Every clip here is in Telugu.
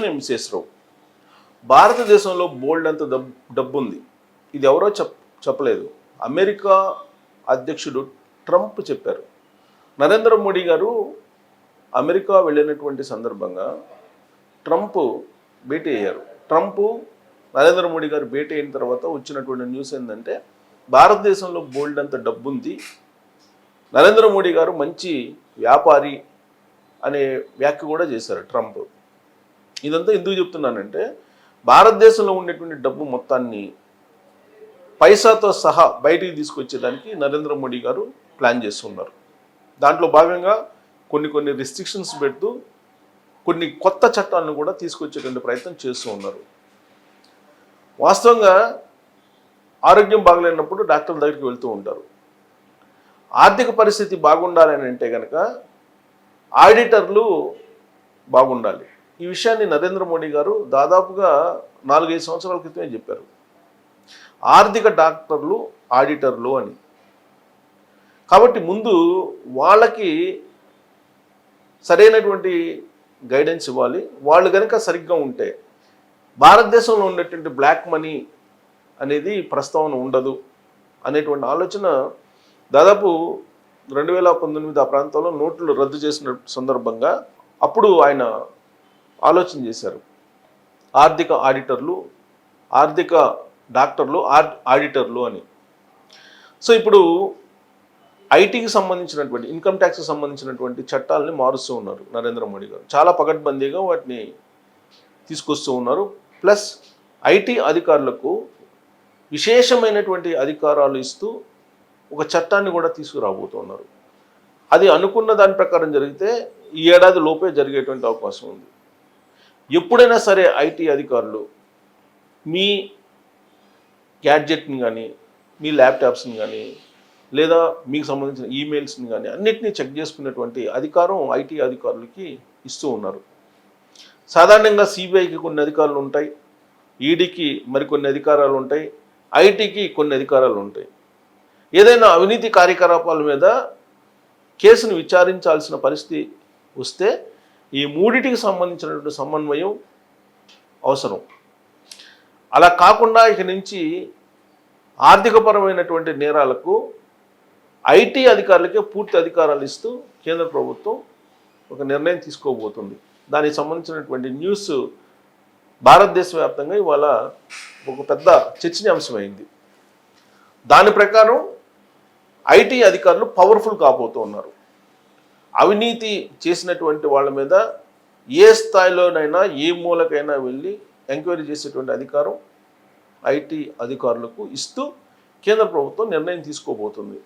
పిన్నెల్లి విశ్వేశ్వరరావు, భారతదేశంలో బోల్డ్ అంత డబ్బు ఉంది. ఇది ఎవరో చెప్పలేదు, అమెరికా అధ్యక్షుడు ట్రంప్ చెప్పారు. నరేంద్ర మోడీ గారు అమెరికా వెళ్ళినటువంటి సందర్భంగా ట్రంప్ భేటీ అయ్యారు. ట్రంప్ నరేంద్ర మోడీ గారు భేటీ అయిన తర్వాత వచ్చినటువంటి న్యూస్ ఏంటంటే భారతదేశంలో బోల్డ్ అంత డబ్బు ఉంది, నరేంద్ర మోడీ గారు మంచి వ్యాపారి అనే వ్యాఖ్య కూడా చేశారు ట్రంప్. ఇదంతా ఎందుకు చెప్తున్నానంటే భారతదేశంలో ఉండేటువంటి డబ్బు మొత్తాన్ని పైసాతో సహా బయటికి తీసుకొచ్చేదానికి నరేంద్ర మోడీ గారు ప్లాన్ చేస్తున్నారు. దాంట్లో భాగంగా కొన్ని రిస్ట్రిక్షన్స్ పెడుతూ కొన్ని కొత్త చట్టాలను కూడా తీసుకొచ్చేటువంటి ప్రయత్నం చేస్తూ ఉన్నారు. వాస్తవంగా ఆరోగ్యం బాగలేనప్పుడు డాక్టర్ల దగ్గరికి వెళ్తూ ఉంటారు. ఆర్థిక పరిస్థితి బాగుండాలని అంటే కనుక ఆడిటర్లు బాగుండాలి. ఈ విషయాన్ని నరేంద్ర మోడీ గారు దాదాపుగా 4-5 సంవత్సరాల క్రితమే చెప్పారు. ఆర్థిక డాక్టర్లు ఆడిటర్లు అని. కాబట్టి ముందు వాళ్ళకి సరైనటువంటి గైడెన్స్ ఇవ్వాలి. వాళ్ళు కనుక సరిగ్గా ఉంటే భారతదేశంలో ఉన్నటువంటి బ్లాక్ మనీ అనేది ప్రస్తావన ఉండదు అనేటువంటి ఆలోచన దాదాపు 2019 ఆ ప్రాంతంలో నోట్లు రద్దు చేసిన సందర్భంగా అప్పుడు ఆయన ఆలోచన చేశారు. ఆర్థిక ఆడిటర్లు, ఆర్థిక డాక్టర్లు, ఆడిటర్లు అని. సో ఇప్పుడు ఐటీకి సంబంధించినటువంటి ఇన్కమ్ ట్యాక్స్కి సంబంధించినటువంటి చట్టాలని మారుస్తూ ఉన్నారు నరేంద్ర మోడీ గారు. చాలా పకడ్బందీగా వాటిని తీసుకొస్తూ ఉన్నారు. ప్లస్ ఐటీ అధికారులకు విశేషమైనటువంటి అధికారాలు ఇస్తూ ఒక చట్టాన్ని కూడా తీసుకురాబోతున్నారు. అది అనుకున్న దాని ప్రకారం జరిగితే ఈ ఏడాది లోపే జరిగేటువంటి అవకాశం ఉంది. ఎప్పుడైనా సరే ఐటీ అధికారులు మీ గ్యాడ్జెట్ని కానీ, మీ ల్యాప్టాప్స్ని కానీ, లేదా మీకు సంబంధించిన ఈమెయిల్స్ని కానీ అన్నిటినీ చెక్ చేసుకునేటువంటి అధికారం ఐటీ అధికారులకి ఇస్తూ ఉన్నారు. సాధారణంగా సిబిఐకి కొన్ని అధికారాలు ఉంటాయి, ఈడీకి మరికొన్ని అధికారాలు ఉంటాయి, ఐటీకి కొన్ని అధికారాలు ఉంటాయి. ఏదైనా అవినీతి కార్యకలాపాల మీద కేసును విచారించాల్సిన పరిస్థితి వస్తే ఈ మూడిటికి సంబంధించినటువంటి సమన్వయం అవసరం. అలా కాకుండా ఇక నుంచి ఆర్థికపరమైనటువంటి నేరాలకు ఐటీ అధికారులకే పూర్తి అధికారాలు ఇస్తూ కేంద్ర ప్రభుత్వం ఒక నిర్ణయం తీసుకోబోతుంది. దానికి సంబంధించినటువంటి న్యూస్ భారతదేశ వ్యాప్తంగా ఇవాళ ఒక పెద్ద చర్చనీయాంశమైంది. దాని ప్రకారం ఐటీ అధికారులు పవర్ఫుల్ కాబోతూ ఉన్నారు. అవినీతి చేసినటువంటి వాళ్ళ మీద ఏ స్థాయిలోనైనా ఏ మూలకైనా వెళ్ళి ఎంక్వైరీ చేసేటువంటి అధికారం ఐటీ అధికారులకు ఇస్తూ కేంద్ర ప్రభుత్వం నిర్ణయం తీసుకోబోతుంది.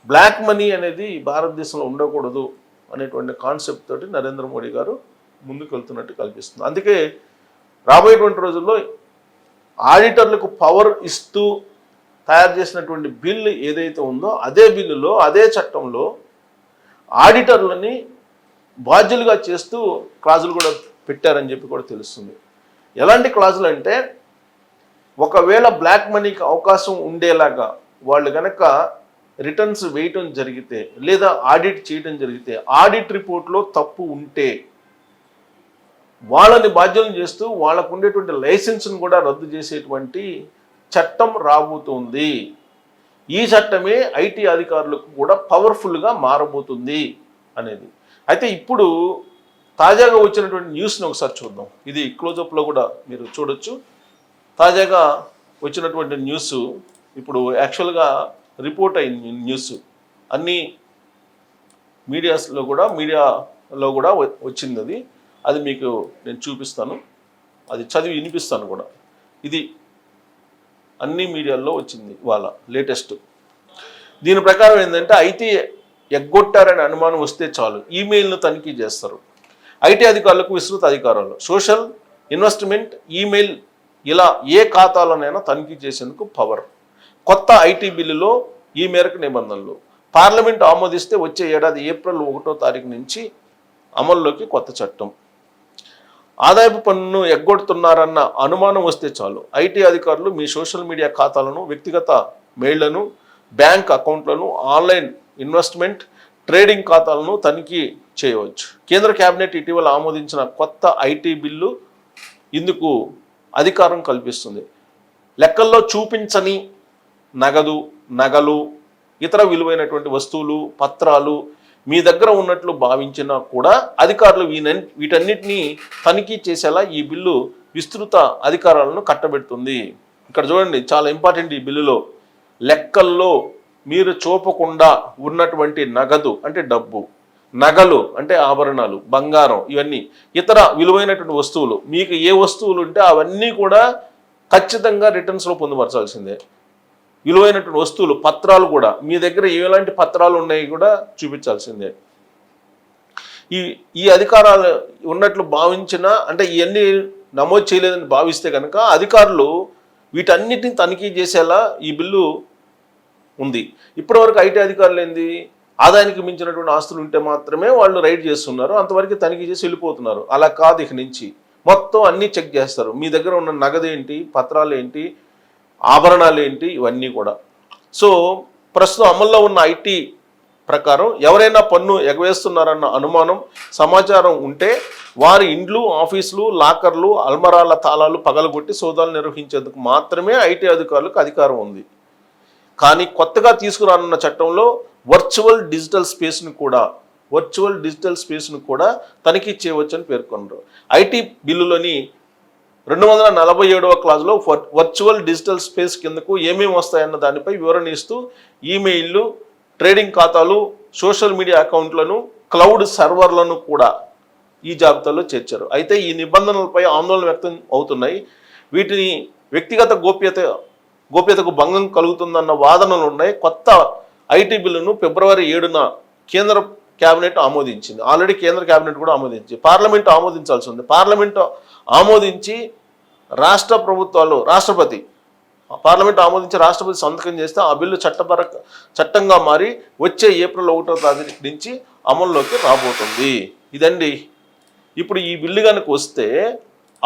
బ్లాక్ మనీ అనేది భారతదేశంలో ఉండకూడదు అనేటువంటి కాన్సెప్ట్ తోటి నరేంద్ర మోడీ గారు ముందుకు వెళ్తున్నట్టు కల్పిస్తుంది. అందుకే రాబోయేటువంటి రోజుల్లో ఆడిటర్లకు పవర్ ఇస్తూ తయారు చేసినటువంటి బిల్లు ఏదైతే ఉందో అదే బిల్లులో, అదే చట్టంలో ఆడిటర్లని బాధ్యులుగా చేస్తూ క్లాజులు కూడా పెట్టారని చెప్పి కూడా తెలుస్తుంది. ఎలాంటి క్లాజులు అంటే ఒకవేళ బ్లాక్ మనీకి అవకాశం ఉండేలాగా వాళ్ళు కనుక రిటర్న్స్ వేయటం జరిగితే లేదా ఆడిట్ చేయటం జరిగితే ఆడిట్ రిపోర్ట్లో తప్పు ఉంటే వాళ్ళని బాధ్యులను చేస్తూ వాళ్ళకు ఉండేటువంటి లైసెన్స్ను కూడా రద్దు చేసేటువంటి చట్టం రాబోతుంది. ఈ చట్టమే ఐటీ అధికారులకు కూడా పవర్ఫుల్గా మారబోతుంది అనేది. అయితే ఇప్పుడు తాజాగా వచ్చినటువంటి న్యూస్ని ఒకసారి చూద్దాం. ఇది క్లోజప్లో కూడా మీరు చూడొచ్చు. తాజాగా వచ్చినటువంటి న్యూస్ ఇప్పుడు యాక్చువల్గా రిపోర్ట్ అయింది న్యూస్. అన్ని మీడియాలో కూడా వచ్చింది. అది మీకు నేను చూపిస్తాను, అది చదివి వినిపిస్తాను కూడా. ఇది అన్ని మీడియాల్లో వచ్చింది వాళ్ళ లేటెస్ట్. దీని ప్రకారం ఏంటంటే ఐటీ ఎగ్గొట్టారనే అనుమానం వస్తే చాలు ఈమెయిల్ను తనిఖీ చేస్తారు. ఐటీ అధికారులకు విస్తృత అధికారాలు, సోషల్, ఇన్వెస్ట్మెంట్, ఈమెయిల్ ఇలా ఏ ఖాతాలోనైనా తనిఖీ చేసేందుకు పవర్. కొత్త ఐటీ బిల్లులో ఈ మేరకు నిబంధనలు. పార్లమెంటు ఆమోదిస్తే వచ్చే ఏడాది ఏప్రిల్ 1వ తారీఖు నుంచి అమల్లోకి కొత్త చట్టం. ఆదాయపు పన్నును ఎగ్గొడుతున్నారన్న అనుమానం వస్తే చాలు ఐటీ అధికారులు మీ సోషల్ మీడియా ఖాతాలను, వ్యక్తిగత మెయిళ్లను, బ్యాంక్ అకౌంట్లను, ఆన్లైన్ ఇన్వెస్ట్మెంట్, ట్రేడింగ్ ఖాతాలను తనిఖీ చేయవచ్చు. కేంద్ర కేబినెట్ ఇటీవల ఆమోదించిన కొత్త ఐటీ బిల్లు ఇందుకు అధికారం కల్పిస్తుంది. లెక్కల్లో చూపించని నగదు, నగలు, ఇతర విలువైనటువంటి వస్తువులు, పత్రాలు మీ దగ్గర ఉన్నట్లు భావించినా కూడా అధికారులు వీటన్నిటినీ తనిఖీ చేసేలా ఈ బిల్లు విస్తృత అధికారాలను కట్టబెడుతుంది. ఇక్కడ చూడండి, చాలా ఇంపార్టెంట్ ఈ బిల్లులో, లెక్కల్లో మీరు చూపకుండా ఉన్నటువంటి నగదు అంటే డబ్బు, నగలు అంటే ఆభరణాలు, బంగారం, ఇవన్నీ ఇతర విలువైనటువంటి వస్తువులు, మీకు ఏ వస్తువులు ఉంటే అవన్నీ కూడా ఖచ్చితంగా రిటర్న్స్లో పొందుపరచాల్సిందే. విలువైనటువంటి వస్తువులు, పత్రాలు కూడా మీ దగ్గర ఎలాంటి పత్రాలు ఉన్నాయి కూడా చూపించాల్సిందే. ఈ అధికారాలు ఉన్నట్లు భావించినా, అంటే ఇవన్నీ నమోదు చేయలేదని భావిస్తే కనుక అధికారులు వీటన్నిటిని తనిఖీ చేసేలా ఈ బిల్లు ఉంది. ఇప్పటివరకు ఐటీ అధికారులు ఏంది, ఆదాయానికి మించినటువంటి ఆస్తులు ఉంటే మాత్రమే వాళ్ళు రైడ్ చేస్తున్నారు, అంతవరకు తనిఖీ చేసి వెళ్ళిపోతున్నారు. అలా కాదు, ఇక నుంచి మొత్తం అన్నీ చెక్ చేస్తారు. మీ దగ్గర ఉన్న నగదు ఏంటి, పత్రాలు ఏంటి, ఆభరణాలు ఏంటి, ఇవన్నీ కూడా. సో ప్రస్తుతం అమల్లో ఉన్న ఐటీ ప్రకారం ఎవరైనా పన్ను ఎగవేస్తున్నారన్న అనుమానం, సమాచారం ఉంటే వారి ఇండ్లు, ఆఫీసులు, లాకర్లు, అల్మరాల తాళాలు పగలగొట్టి సోదాలు నిర్వహించేందుకు మాత్రమే ఐటీ అధికారులకు అధికారం ఉంది. కానీ కొత్తగా తీసుకురానున్న చట్టంలో వర్చువల్ డిజిటల్ స్పేస్ను కూడా తనిఖీ చేయవచ్చని పేర్కొన్నారు. ఐటీ బిల్లులోని 247వ క్లాజులో వర్చువల్ డిజిటల్ స్పేస్ కిందకు ఏమేమి వస్తాయన్న దానిపై వివరణ ఇస్తూ ఈమెయిల్లు, ట్రేడింగ్ ఖాతాలు, సోషల్ మీడియా అకౌంట్లను, క్లౌడ్ సర్వర్లను కూడా ఈ జాబితాలో చేర్చారు. అయితే ఈ నిబంధనలపై ఆందోళన వ్యక్తం అవుతున్నాయి. వీటిని వ్యక్తిగత గోప్యతకు భంగం కలుగుతుందన్న వాదనలు ఉన్నాయి. కొత్త ఐటీ బిల్లును ఫిబ్రవరి 7న కేంద్ర కేబినెట్ ఆమోదించింది. ఆల్రెడీ కేంద్ర కేబినెట్ కూడా ఆమోదించింది. పార్లమెంట్ ఆమోదించాల్సి ఉంది. పార్లమెంట్ ఆమోదించి పార్లమెంట్ ఆమోదించి రాష్ట్రపతి సంతకం చేస్తే ఆ బిల్లు చట్టంగా మారి వచ్చే ఏప్రిల్ 1వ తారీఖు నుంచి అమల్లోకి రాబోతుంది. ఇదండి. ఇప్పుడు ఈ బిల్లు కనుక వస్తే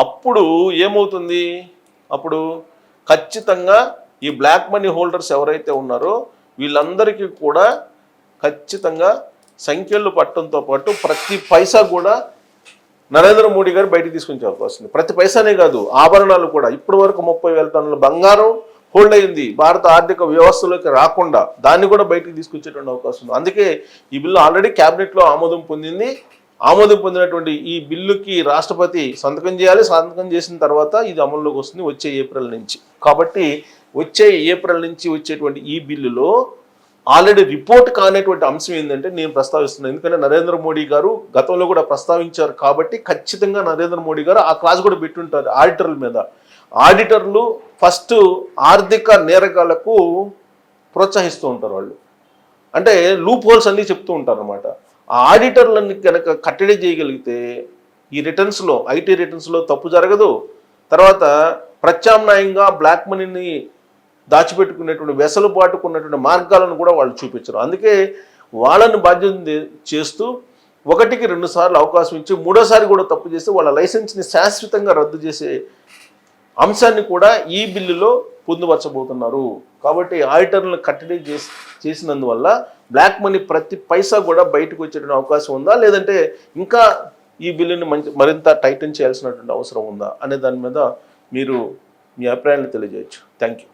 అప్పుడు ఏమవుతుంది, అప్పుడు ఖచ్చితంగా ఈ బ్లాక్ మనీ హోల్డర్స్ ఎవరైతే ఉన్నారో వీళ్ళందరికీ కూడా ఖచ్చితంగా సంఖ్యలు పట్టడంతో పాటు ప్రతి పైసా కూడా నరేంద్ర మోడీ గారు బయటికి తీసుకొచ్చే అవకాశం ఉంది. ప్రతి పైసానే కాదు, ఆభరణాలు కూడా. ఇప్పటి వరకు 30,000 టన్నుల బంగారం హోల్డ్ అయింది భారత ఆర్థిక వ్యవస్థలోకి రాకుండా, దాన్ని కూడా బయటికి తీసుకొచ్చేటువంటి అవకాశం ఉంది. అందుకే ఈ బిల్లు ఆల్రెడీ క్యాబినెట్లో ఆమోదం పొందింది. ఆమోదం పొందినటువంటి ఈ బిల్లుకి రాష్ట్రపతి సంతకం చేయాలి. సంతకం చేసిన తర్వాత ఇది అమల్లోకి వస్తుంది వచ్చే ఏప్రిల్ నుంచి. కాబట్టి వచ్చే ఏప్రిల్ నుంచి వచ్చేటువంటి ఈ బిల్లులో ఆల్రెడీ రిపోర్ట్ కానేటువంటి అంశం ఏంటంటే నేను ప్రస్తావిస్తున్నాను. ఎందుకంటే నరేంద్ర మోడీ గారు గతంలో కూడా ప్రస్తావించారు కాబట్టి ఖచ్చితంగా నరేంద్ర మోడీ గారు ఆ క్లాస్ కూడా పెట్టుంటారు ఆడిటర్ల మీద. ఆడిటర్లు ఫస్ట్ ఆర్థిక నేరగాళ్లకు ప్రోత్సహిస్తూ ఉంటారు. వాళ్ళు అంటే లూప్ హోల్స్ అన్నీ చెప్తూ ఉంటారు అనమాట. ఆ ఆడిటర్లని కనుక కట్టడి చేయగలిగితే ఈ రిటర్న్స్లో, ఐటీ రిటర్న్స్లో తప్పు జరగదు. తర్వాత ప్రత్యామ్నాయంగా బ్లాక్ మనీని దాచిపెట్టుకునేటువంటి వెసలుబాటుకున్నటువంటి మార్గాలను కూడా వాళ్ళు చూపించరు. అందుకే వాళ్ళని బాధ్యత చేస్తూ 1కి 2 సార్లు అవకాశం ఇచ్చి 3వసారి కూడా తప్పు చేస్తే వాళ్ళ లైసెన్స్ని శాశ్వతంగా రద్దు చేసే అంశాన్ని కూడా ఈ బిల్లులో పొందుపరచబోతున్నారు. కాబట్టి ఆడిటర్లను కట్టడి చేసినందువల్ల బ్లాక్ మనీ ప్రతి పైసా కూడా బయటకు వచ్చేటువంటి అవకాశం ఉందా, లేదంటే ఇంకా ఈ బిల్లుని మరింత టైటన్ చేయాల్సినటువంటి అవసరం ఉందా అనే దాని మీద మీరు మీ అభిప్రాయాన్ని తెలియజేయచ్చు. Thank you.